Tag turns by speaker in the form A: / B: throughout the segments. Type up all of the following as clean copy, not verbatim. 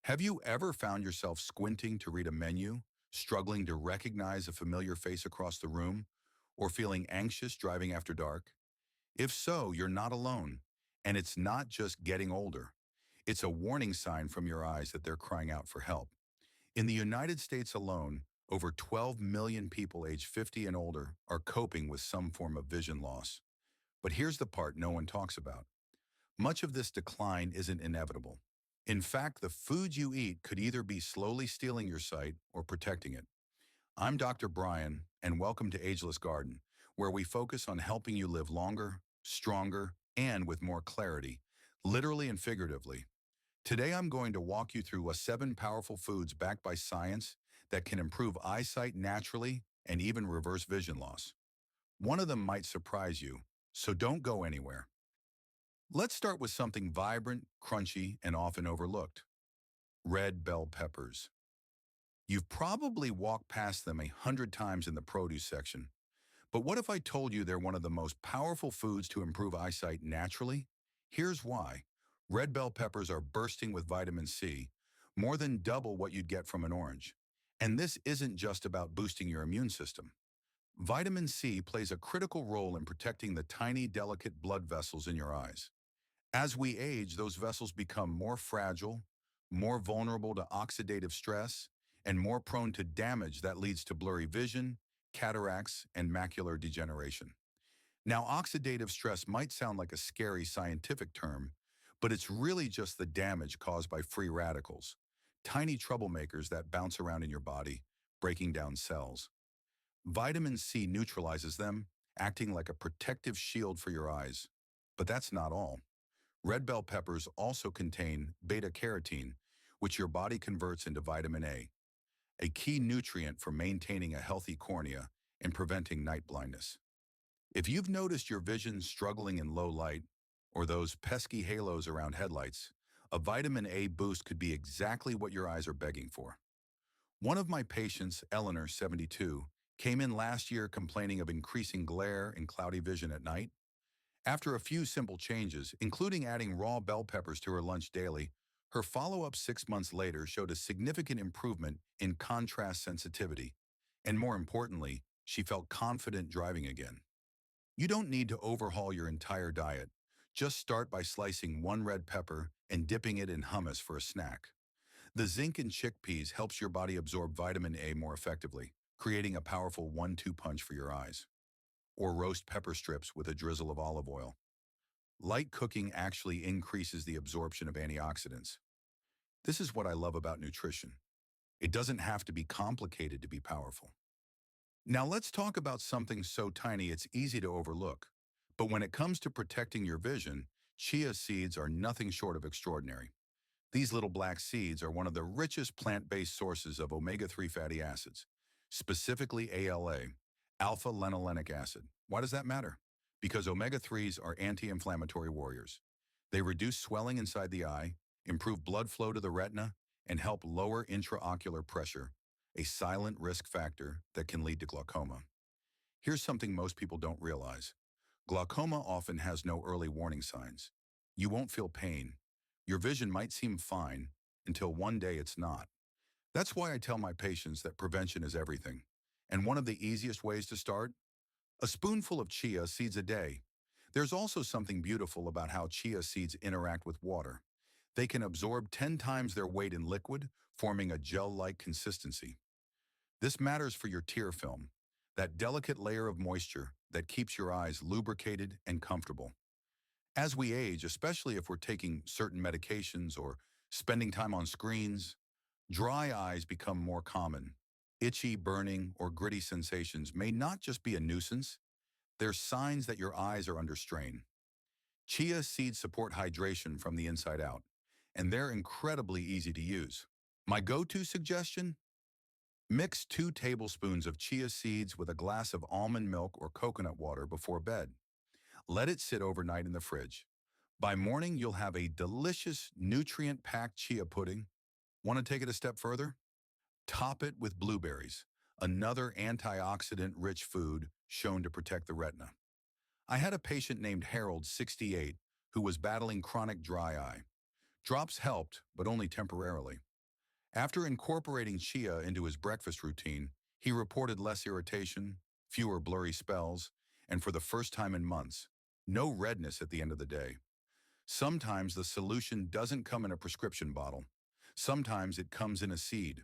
A: Have you ever found yourself squinting to read a menu, struggling to recognize a familiar face across the room, or feeling anxious driving after dark? If so, you're not alone. And it's not just getting older. It's a warning sign from your eyes that they're crying out for help. In the United States alone, over 12 million people aged 50 and older are coping with some form of vision loss. But here's the part no one talks about. Much of this decline isn't inevitable. In fact, the foods you eat could either be slowly stealing your sight or protecting it. I'm Dr. Brian, and welcome to Ageless Garden, where we focus on helping you live longer, stronger, and with more clarity, literally and figuratively. Today, I'm going to walk you through 7 powerful foods backed by science that can improve eyesight naturally and even reverse vision loss. One of them might surprise you, so don't go anywhere. Let's start with something vibrant, crunchy, and often overlooked. Red bell peppers. You've probably walked past them 100 times in the produce section. But what if I told you they're one of the most powerful foods to improve eyesight naturally? Here's why. Red bell peppers are bursting with vitamin C, more than double what you'd get from an orange. And this isn't just about boosting your immune system. Vitamin C plays a critical role in protecting the tiny, delicate blood vessels in your eyes. As we age, those vessels become more fragile, more vulnerable to oxidative stress, and more prone to damage that leads to blurry vision, cataracts, and macular degeneration. Now, oxidative stress might sound like a scary scientific term, but it's really just the damage caused by free radicals, tiny troublemakers that bounce around in your body, breaking down cells. Vitamin C neutralizes them, acting like a protective shield for your eyes. But that's not all. Red bell peppers also contain beta-carotene, which your body converts into vitamin a key nutrient for maintaining a healthy cornea and preventing night blindness. If you've noticed your vision struggling in low light or those pesky halos around headlights, a vitamin A boost could be exactly what your eyes are begging for. One of my patients, Eleanor, 72, came in last year complaining of increasing glare and cloudy vision at night. After a few simple changes, including adding raw bell peppers to her lunch daily, her follow-up 6 months later showed a significant improvement in contrast sensitivity. And more importantly, she felt confident driving again. You don't need to overhaul your entire diet. Just start by slicing one red pepper and dipping it in hummus for a snack. The zinc in chickpeas helps your body absorb vitamin A more effectively, creating a powerful 1-2 punch for your eyes. Or roast pepper strips with a drizzle of olive oil. Light cooking actually increases the absorption of antioxidants. This is what I love about nutrition. It doesn't have to be complicated to be powerful. Now let's talk about something so tiny it's easy to overlook. But when it comes to protecting your vision, chia seeds are nothing short of extraordinary. These little black seeds are one of the richest plant-based sources of omega-3 fatty acids, specifically ALA, alpha-linolenic acid. Why does that matter? Because omega-3s are anti-inflammatory warriors. They reduce swelling inside the eye, improve blood flow to the retina, and help lower intraocular pressure, a silent risk factor that can lead to glaucoma. Here's something most people don't realize. Glaucoma often has no early warning signs. You won't feel pain. Your vision might seem fine until one day it's not. That's why I tell my patients that prevention is everything. And one of the easiest ways to start? A spoonful of chia seeds a day. There's also something beautiful about how chia seeds interact with water. They can absorb 10 times their weight in liquid, forming a gel-like consistency. This matters for your tear film, that delicate layer of moisture that keeps your eyes lubricated and comfortable. As we age, especially if we're taking certain medications or spending time on screens, dry eyes become more common. Itchy, burning, or gritty sensations may not just be a nuisance, they're signs that your eyes are under strain. Chia seeds support hydration from the inside out, and they're incredibly easy to use. My go-to suggestion? Mix 2 tablespoons of chia seeds with a glass of almond milk or coconut water before bed. Let it sit overnight in the fridge. By morning, you'll have a delicious, nutrient-packed chia pudding. Want to take it a step further? Top it with blueberries, another antioxidant-rich food shown to protect the retina. I had a patient named Harold, 68, who was battling chronic dry eye. Drops helped, but only temporarily. After incorporating chia into his breakfast routine, he reported less irritation, fewer blurry spells, and for the first time in months, no redness at the end of the day. Sometimes the solution doesn't come in a prescription bottle. Sometimes it comes in a seed.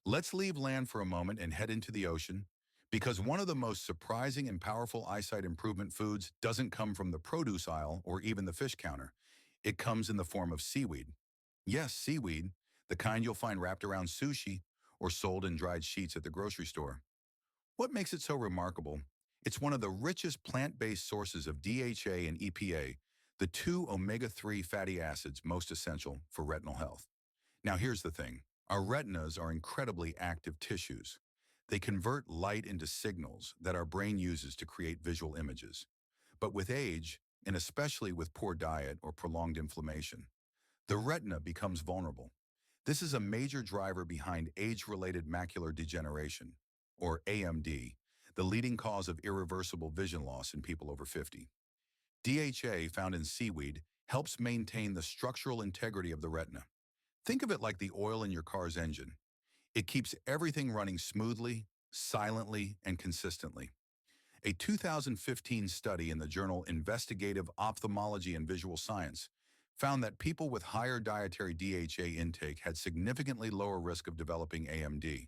A: Let's leave land for a moment and head into the ocean, because one of the most surprising and powerful eyesight improvement foods doesn't come from the produce aisle or even the fish counter. It comes in the form of seaweed. Yes, seaweed, the kind you'll find wrapped around sushi or sold in dried sheets at the grocery store. What makes it so remarkable? It's one of the richest plant-based sources of DHA and EPA, the two omega-3 fatty acids most essential for retinal health. Now here's the thing. Our retinas are incredibly active tissues. They convert light into signals that our brain uses to create visual images. But with age, and especially with poor diet or prolonged inflammation, the retina becomes vulnerable. This is a major driver behind age-related macular degeneration, or AMD, the leading cause of irreversible vision loss in people over 50. DHA, found in seaweed, helps maintain the structural integrity of the retina. Think of it like the oil in your car's engine. It keeps everything running smoothly, silently, and consistently. A 2015 study in the journal Investigative Ophthalmology and Visual Science found that people with higher dietary DHA intake had significantly lower risk of developing AMD.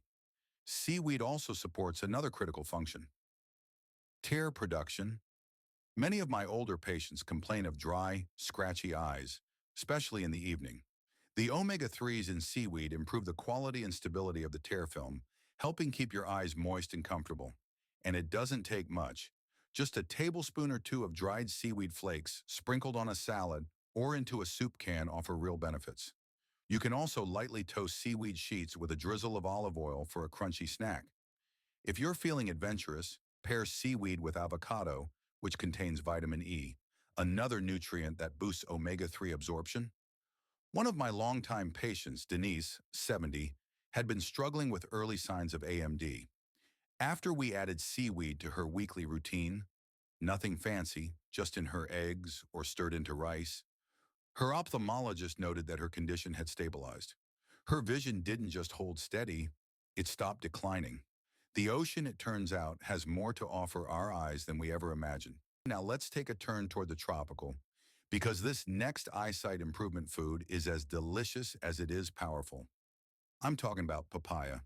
A: Seaweed also supports another critical function: tear production. Many of my older patients complain of dry, scratchy eyes, especially in the evening. The omega-3s in seaweed improve the quality and stability of the tear film, helping keep your eyes moist and comfortable. And it doesn't take much. Just a tablespoon or two of dried seaweed flakes sprinkled on a salad or into a soup can offer real benefits. You can also lightly toast seaweed sheets with a drizzle of olive oil for a crunchy snack. If you're feeling adventurous, pair seaweed with avocado, which contains vitamin E, another nutrient that boosts omega-3 absorption. One of my longtime patients, Denise, 70, had been struggling with early signs of AMD. After we added seaweed to her weekly routine, nothing fancy, just in her eggs or stirred into rice, her ophthalmologist noted that her condition had stabilized. Her vision didn't just hold steady, it stopped declining. The ocean, it turns out, has more to offer our eyes than we ever imagined. Now let's take a turn toward the tropical, because this next eyesight improvement food is as delicious as it is powerful. I'm talking about papaya.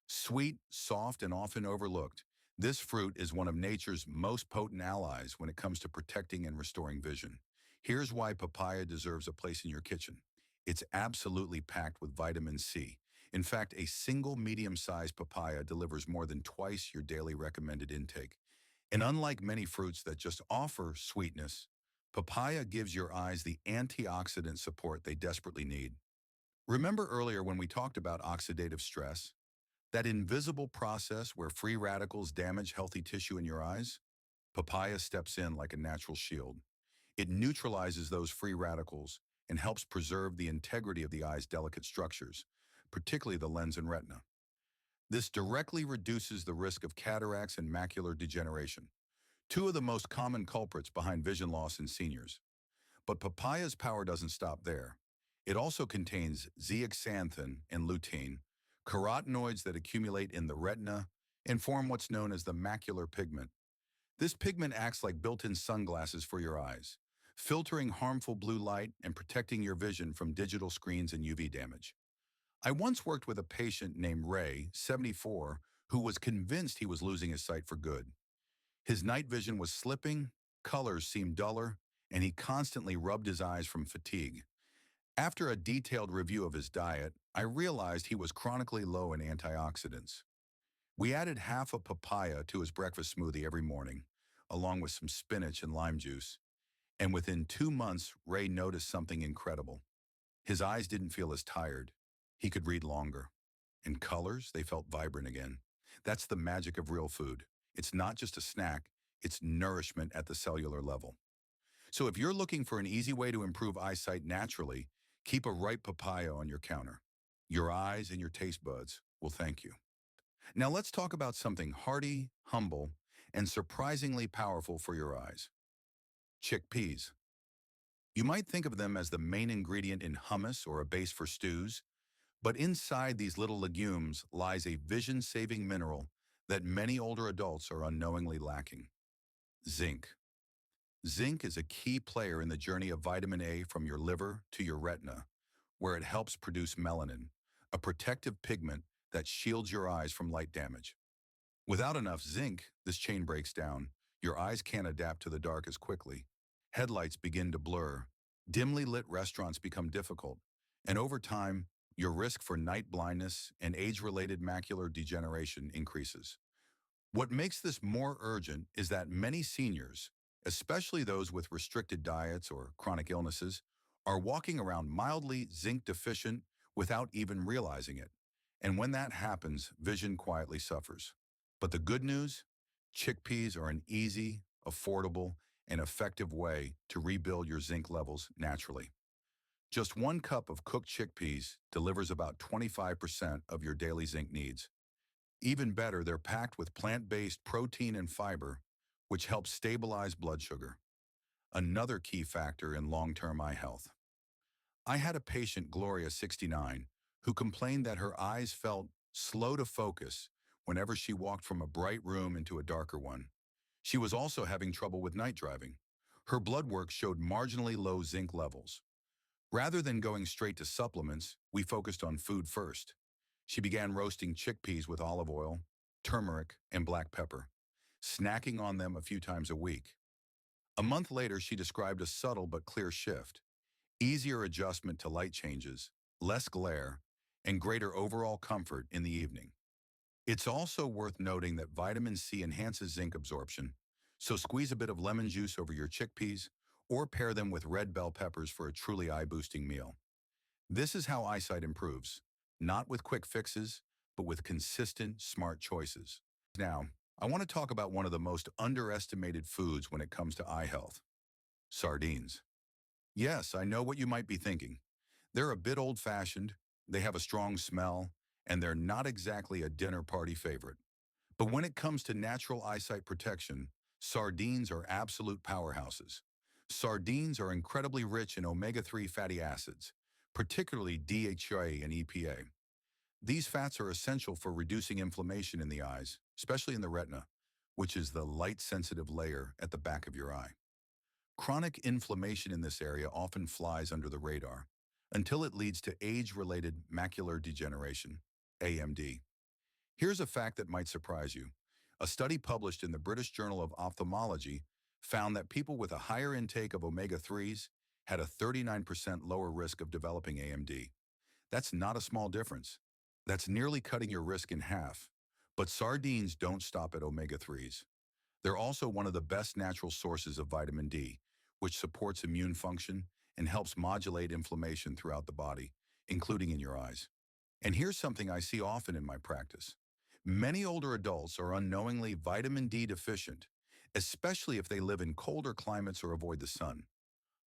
A: Sweet, soft, and often overlooked, this fruit is one of nature's most potent allies when it comes to protecting and restoring vision. Here's why papaya deserves a place in your kitchen. It's absolutely packed with vitamin C. In fact, a single medium-sized papaya delivers more than twice your daily recommended intake. And unlike many fruits that just offer sweetness, papaya gives your eyes the antioxidant support they desperately need. Remember earlier when we talked about oxidative stress? That invisible process where free radicals damage healthy tissue in your eyes? Papaya steps in like a natural shield. It neutralizes those free radicals and helps preserve the integrity of the eye's delicate structures, particularly the lens and retina. This directly reduces the risk of cataracts and macular degeneration, two of the most common culprits behind vision loss in seniors. But papaya's power doesn't stop there. It also contains zeaxanthin and lutein, carotenoids that accumulate in the retina and form what's known as the macular pigment. This pigment acts like built-in sunglasses for your eyes, filtering harmful blue light and protecting your vision from digital screens and UV damage. I once worked with a patient named Ray, 74, who was convinced he was losing his sight for good. His night vision was slipping, colors seemed duller, and he constantly rubbed his eyes from fatigue. After a detailed review of his diet, I realized he was chronically low in antioxidants. We added half a papaya to his breakfast smoothie every morning, along with some spinach and lime juice. And within 2 months, Ray noticed something incredible. His eyes didn't feel as tired. He could read longer. And colors, they felt vibrant again. That's the magic of real food. It's not just a snack, it's nourishment at the cellular level. So if you're looking for an easy way to improve eyesight naturally, keep a ripe papaya on your counter. Your eyes and your taste buds will thank you. Now let's talk about something hearty, humble, and surprisingly powerful for your eyes: chickpeas. You might think of them as the main ingredient in hummus or a base for stews, But inside these little legumes lies a vision-saving mineral that many older adults are unknowingly lacking: zinc. Zinc is a key player in the journey of vitamin A from your liver to your retina, where it helps produce melanin, a protective pigment that shields your eyes from light damage. Without enough zinc, this chain breaks down. Your eyes can't adapt to the dark as quickly. Headlights begin to blur. Dimly lit restaurants become difficult. And over time, your risk for night blindness and age-related macular degeneration increases. What makes this more urgent is that many seniors, especially those with restricted diets or chronic illnesses, are walking around mildly zinc deficient without even realizing it. And when that happens, vision quietly suffers. But the good news? Chickpeas are an easy, affordable, and effective way to rebuild your zinc levels naturally. Just 1 cup of cooked chickpeas delivers about 25% of your daily zinc needs. Even better, they're packed with plant-based protein and fiber, which helps stabilize blood sugar, another key factor in long-term eye health. I had a patient, Gloria, 69, who complained that her eyes felt slow to focus whenever she walked from a bright room into a darker one. She was also having trouble with night driving. Her blood work showed marginally low zinc levels. Rather than going straight to supplements, we focused on food first. She began roasting chickpeas with olive oil, turmeric, and black pepper, snacking on them a few times a week. A month later, she described a subtle but clear shift: easier adjustment to light changes, less glare, and greater overall comfort in the evening. It's also worth noting that vitamin C enhances zinc absorption, so squeeze a bit of lemon juice over your chickpeas or pair them with red bell peppers for a truly eye-boosting meal. This is how eyesight improves, not with quick fixes, but with consistent, smart choices. Now, I want to talk about one of the most underestimated foods when it comes to eye health: sardines. Yes, I know what you might be thinking. They're a bit old-fashioned, they have a strong smell, and they're not exactly a dinner party favorite. But when it comes to natural eyesight protection, sardines are absolute powerhouses. Sardines are incredibly rich in omega-3 fatty acids, particularly DHA and EPA. These fats are essential for reducing inflammation in the eyes, especially in the retina, which is the light-sensitive layer at the back of your eye. Chronic inflammation in this area often flies under the radar until it leads to age-related macular degeneration, AMD. Here's a fact that might surprise you. A study published in the British Journal of Ophthalmology found that people with a higher intake of omega-3s had a 39% lower risk of developing AMD. That's not a small difference. That's nearly cutting your risk in half. But sardines don't stop at omega-3s. They're also one of the best natural sources of vitamin D, which supports immune function and helps modulate inflammation throughout the body, including in your eyes. And here's something I see often in my practice. Many older adults are unknowingly vitamin D deficient, especially if they live in colder climates or avoid the sun.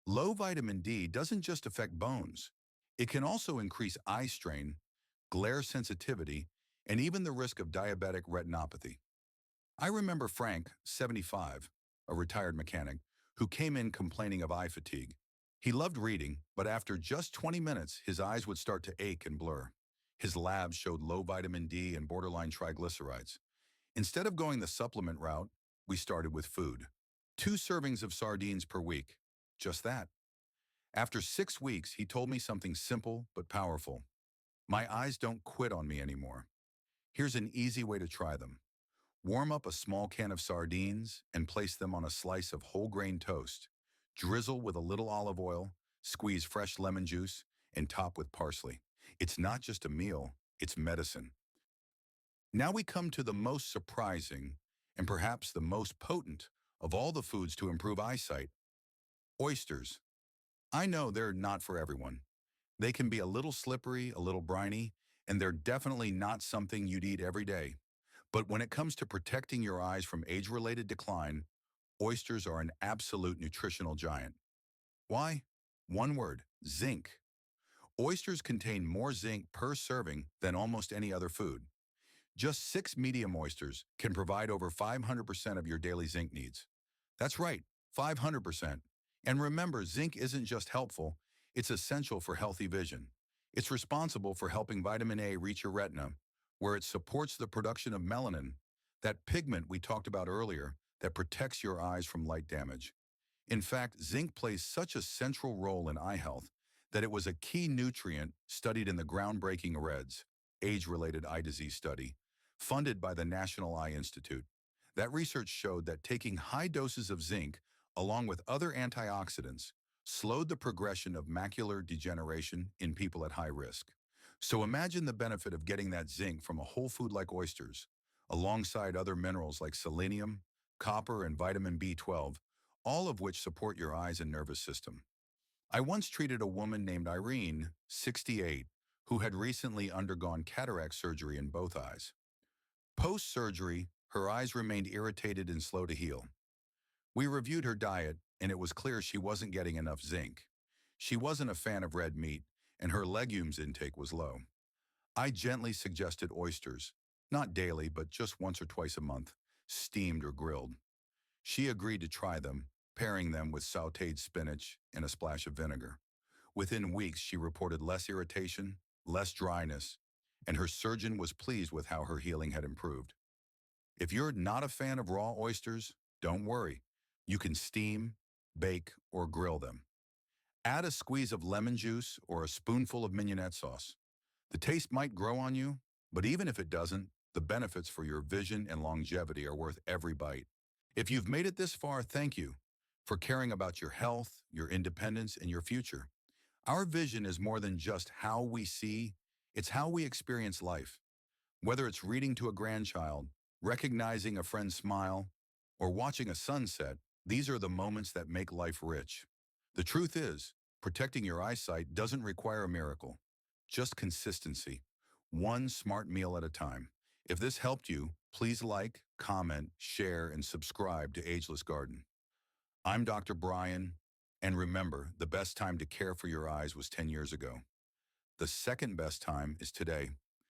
A: Low vitamin D doesn't just affect bones. It can also increase eye strain, glare sensitivity, and even the risk of diabetic retinopathy. I remember Frank, 75, a retired mechanic, who came in complaining of eye fatigue. He loved reading, but after just 20 minutes, his eyes would start to ache and blur. His labs showed low vitamin D and borderline triglycerides. Instead of going the supplement route, we started with food. 2 servings of sardines per week. Just that. After 6 weeks, he told me something simple but powerful: my eyes don't quit on me anymore. Here's an easy way to try them. Warm up a small can of sardines and place them on a slice of whole grain toast. Drizzle with a little olive oil, squeeze fresh lemon juice, and top with parsley. It's not just a meal, it's medicine. Now we come to the most surprising and perhaps the most potent of all the foods to improve eyesight: oysters. I know they're not for everyone. They can be a little slippery, a little briny, and they're definitely not something you'd eat every day. But when it comes to protecting your eyes from age-related decline, oysters are an absolute nutritional giant. Why? One word: zinc. Oysters contain more zinc per serving than almost any other food. Just 6 medium oysters can provide over 500% of your daily zinc needs. That's right, 500%. And remember, zinc isn't just helpful, it's essential for healthy vision. It's responsible for helping vitamin A reach your retina, where it supports the production of melanin, that pigment we talked about earlier that protects your eyes from light damage. In fact, zinc plays such a central role in eye health that it was a key nutrient studied in the groundbreaking REDS, Age-Related Eye Disease Study, funded by the National Eye Institute. That research showed that taking high doses of zinc, along with other antioxidants, slowed the progression of macular degeneration in people at high risk. So imagine the benefit of getting that zinc from a whole food like oysters, alongside other minerals like selenium, copper, and vitamin B12, all of which support your eyes and nervous system. I once treated a woman named Irene, 68, who had recently undergone cataract surgery in both eyes. Post-surgery, her eyes remained irritated and slow to heal. We reviewed her diet, and it was clear she wasn't getting enough zinc. She wasn't a fan of red meat, and her legumes intake was low. I gently suggested oysters, not daily, but just once or twice a month, steamed or grilled. She agreed to try them, pairing them with sautéed spinach and a splash of vinegar. Within weeks, she reported less irritation, less dryness, and her surgeon was pleased with how her healing had improved. If you're not a fan of raw oysters, don't worry. You can steam, bake, or grill them. Add a squeeze of lemon juice or a spoonful of mignonette sauce. The taste might grow on you, but even if it doesn't, the benefits for your vision and longevity are worth every bite. If you've made it this far, thank you for caring about your health, your independence, and your future. Our vision is more than just how we see, it's how we experience life. Whether it's reading to a grandchild, recognizing a friend's smile, or watching a sunset, these are the moments that make life rich. The truth is, protecting your eyesight doesn't require a miracle, just consistency, one smart meal at a time. If this helped you, please like, comment, share, and subscribe to Ageless Garden. I'm Dr. Brian, and remember, the best time to care for your eyes was 10 years ago. The second best time is today.